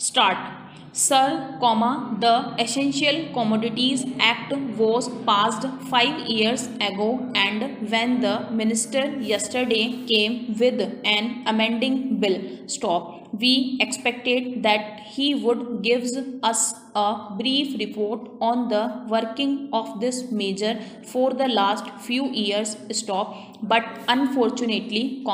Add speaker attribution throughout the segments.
Speaker 1: Start. Sir, the Essential Commodities Act was passed 5 years ago, and when the minister yesterday came with an amending bill, we expected that he would give us a brief report on the working of this measure for the last few years. But unfortunately,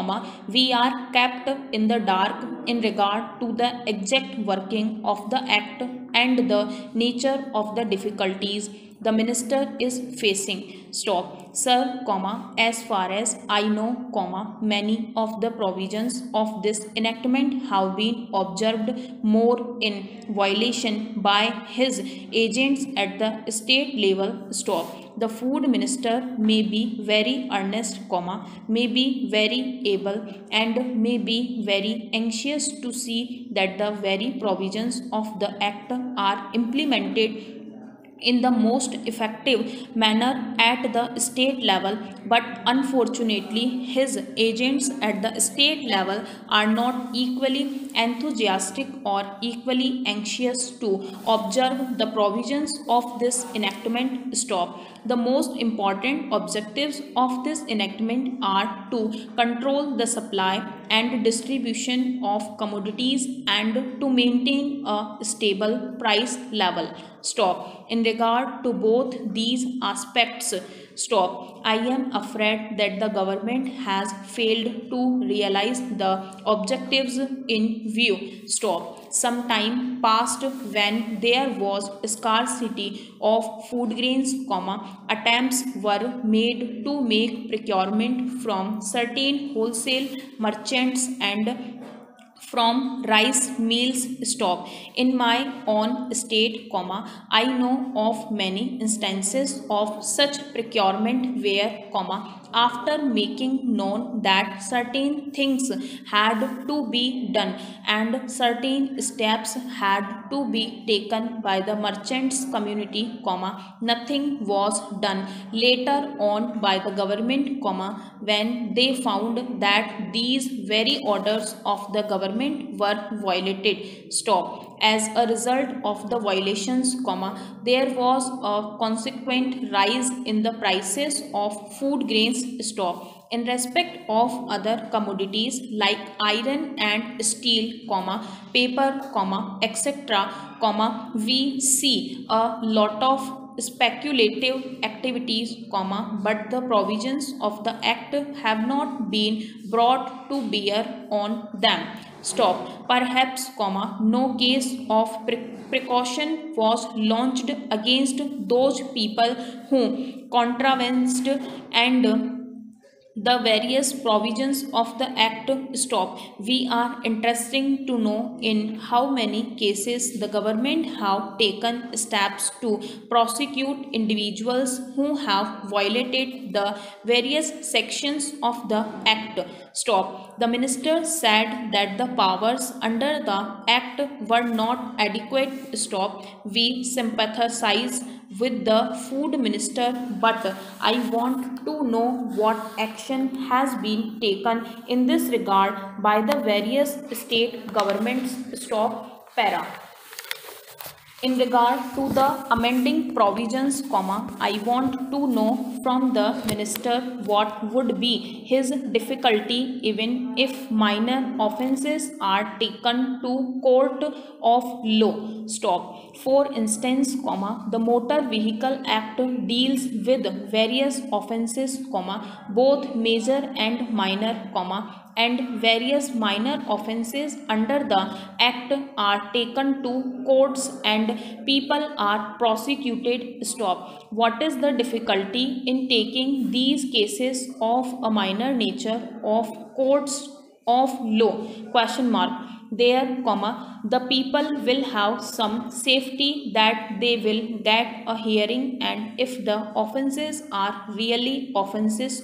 Speaker 1: we are kept in the dark in regard to the exact working of the act and the nature of the difficulties the minister is facing. Sir, as far as I know, many of the provisions of this enactment have been observed more in violation by his agents at the state level. The food minister may be very earnest, may be very able, and may be very anxious to see that the very provisions of the act are implemented in the most effective manner at the state level, but unfortunately his agents at the state level are not equally enthusiastic or equally anxious to observe the provisions of this enactment. The most important objectives of this enactment are to control the supply and distribution of commodities and to maintain a stable price level. In regard to both these aspects, I am afraid that the government has failed to realize the objectives in view. Some time passed when there was scarcity of food grains, attempts were made to make procurement from certain wholesale merchants and from rice mills. In my own state, I know of many instances of such procurement where, after making known that certain things had to be done and certain steps had to be taken by the merchants community, nothing was done later on by the government, when they found that these very orders of the government were violated. As a result of the violations, there was a consequent rise in the prices of food grains. In respect of other commodities like iron and steel, paper, etc., we see a lot of speculative activities, but the provisions of the act have not been brought to bear on them. Perhaps, no case of precaution was launched against those people who contravenced and the various provisions of the act. We are interested to know in how many cases the government have taken steps to prosecute individuals who have violated the various sections of the act. The minister said that the powers under the act were not adequate. We sympathize with the food minister, but I want to know what action has been taken in this regard by the various state governments. Para. In regard to the amending provisions, I want to know from the minister what would be his difficulty even if minor offences are taken to court of law. For instance, the Motor Vehicle Act deals with various offences, both major and minor, and various minor offences under the act are taken to courts and people are prosecuted. What is the difficulty in taking these cases of a minor nature of courts of law? Question mark. There, the people will have some safety that they will get a hearing, and if the offences are really offences,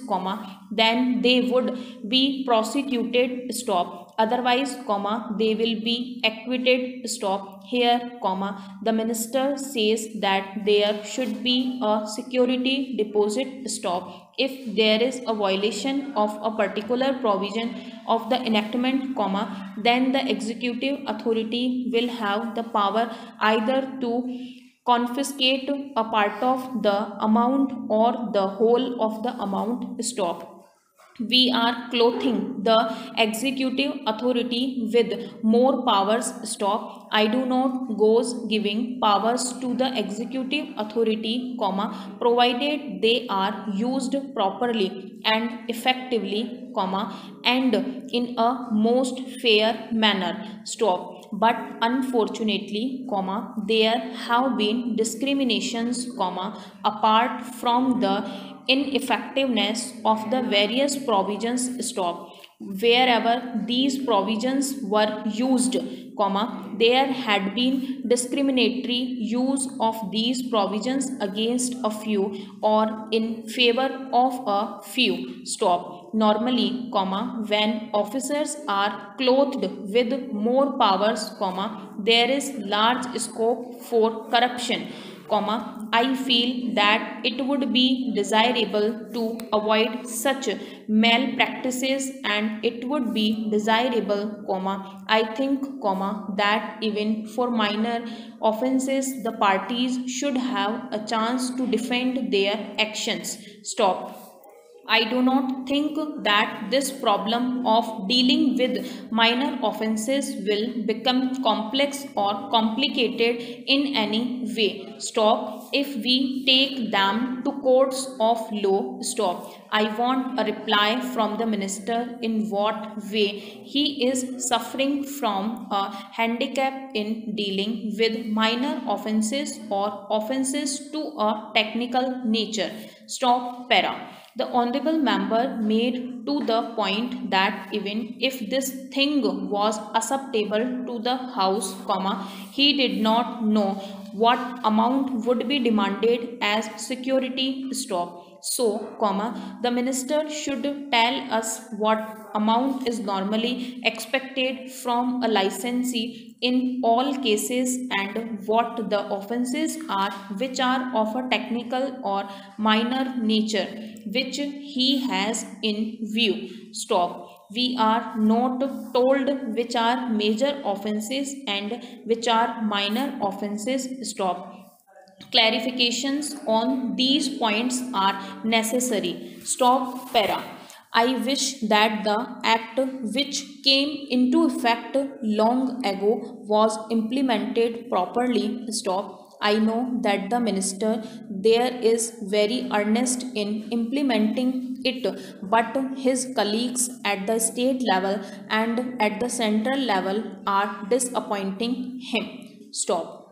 Speaker 1: then they would be prosecuted. otherwise, they will be acquitted. Stop. Here, the minister says that there should be a security deposit. Stop. If there is a violation of a particular provision of the enactment, then the executive authority will have the power either to confiscate a part of the amount or the whole of the amount. Stop. We are clothing the executive authority with more powers. Stop. I do not goes giving powers to the executive authority, provided they are used properly and effectively, and in a most fair manner. Stop. But unfortunately, there have been discriminations, apart from the ineffectiveness of the various provisions. Stop. Wherever these provisions were used, there had been discriminatory use of these provisions against a few or in favor of a few. Stop. Normally, when officers are clothed with more powers, there is large scope for corruption, I feel that it would be desirable to avoid such malpractices, and it would be desirable, I think, that even for minor offences the parties should have a chance to defend their actions. Stop. I do not think that this problem of dealing with minor offences will become complex or complicated in any way. Stop. If we take them to courts of law. Stop. I want a reply from the minister in what way he is suffering from a handicap in dealing with minor offences or offences to a technical nature. Stop. Para. The honorable member made to the point that even if this thing was acceptable to the House, he did not know what amount would be demanded as security. Stop. So, the minister should tell us what amount is normally expected from a licensee in all cases and what the offences are which are of a technical or minor nature which he has in view. Stop. We are not told which are major offences and which are minor offences. Stop. Clarifications on these points are necessary. Stop. Para. I wish that the act which came into effect long ago was implemented properly. Stop. I know that the minister there is very earnest in implementing it, but his colleagues at the state level and at the central level are disappointing him. Stop.